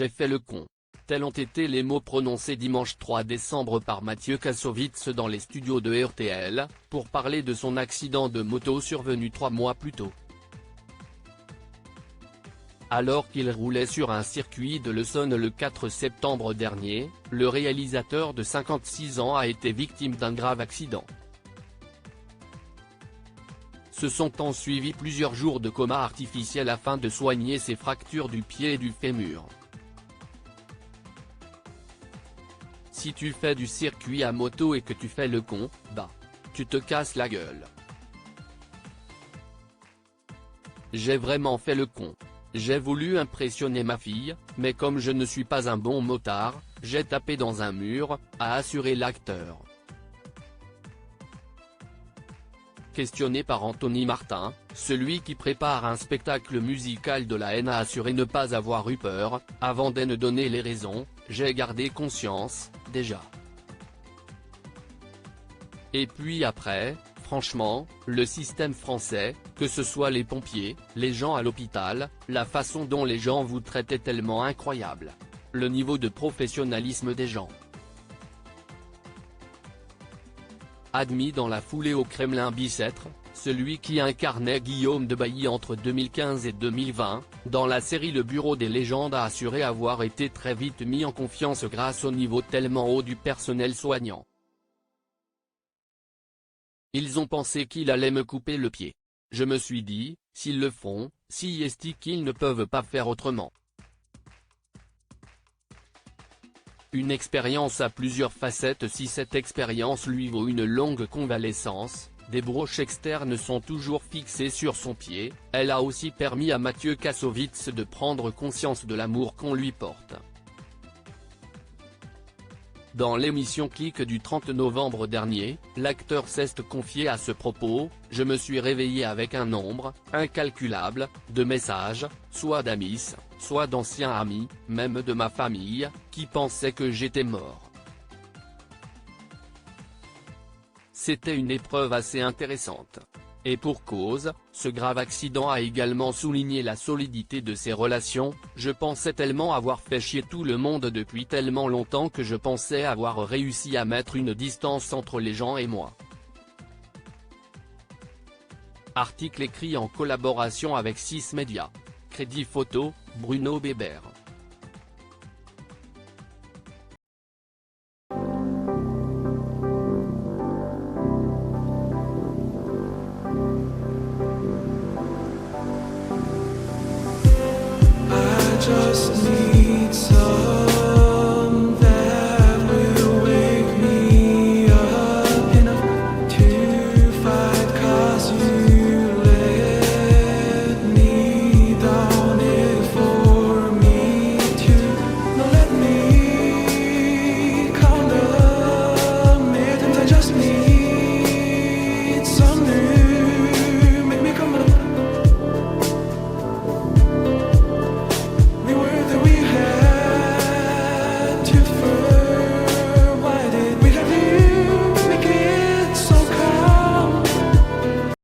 J'ai fait le con. Tels ont été les mots prononcés dimanche 3 décembre par Mathieu Kassovitz dans les studios de RTL, pour parler de son accident de moto survenu 3 mois plus tôt. Alors qu'il roulait sur un circuit de l'Essonne le 4 septembre dernier, le réalisateur de 56 ans a été victime d'un grave accident. Se sont ensuivis plusieurs jours de coma artificiel afin de soigner ses fractures du pied et du fémur. Si tu fais du circuit à moto et que tu fais le con, bah, tu te casses la gueule. J'ai vraiment fait le con. J'ai voulu impressionner ma fille, mais comme je ne suis pas un bon motard, j'ai tapé dans un mur, a assuré l'acteur. Questionné par Anthony Martin, celui qui prépare un spectacle musical de la haine a assuré ne pas avoir eu peur, avant de ne donner les raisons: j'ai gardé conscience, déjà. Et puis après, franchement, le système français, que ce soit les pompiers, les gens à l'hôpital, la façon dont les gens vous traitent est tellement incroyable. Le niveau de professionnalisme des gens. Admis dans la foulée au Kremlin Bicêtre, celui qui incarnait Guillaume de Bailly entre 2015 et 2020, dans la série Le Bureau des légendes, a assuré avoir été très vite mis en confiance grâce au niveau tellement haut du personnel soignant. Ils ont pensé qu'il allait me couper le pied. Je me suis dit, s'ils le font, si est-ce qu'ils ne peuvent pas faire autrement. Une expérience à plusieurs facettes. Si cette expérience lui vaut une longue convalescence, des broches externes sont toujours fixées sur son pied, elle a aussi permis à Mathieu Kassovitz de prendre conscience de l'amour qu'on lui porte. Dans l'émission Click du 30 novembre dernier, l'acteur s'est confié à ce propos: je me suis réveillé avec un nombre incalculable de messages, soit d'amis, soit d'anciens amis, même de ma famille, qui pensaient que j'étais mort. C'était une épreuve assez intéressante. Et pour cause, ce grave accident a également souligné la solidité de ses relations: je pensais tellement avoir fait chier tout le monde depuis tellement longtemps que je pensais avoir réussi à mettre une distance entre les gens et moi. Article écrit en collaboration avec 6 Médias. Crédit photo, Bruno Bébert.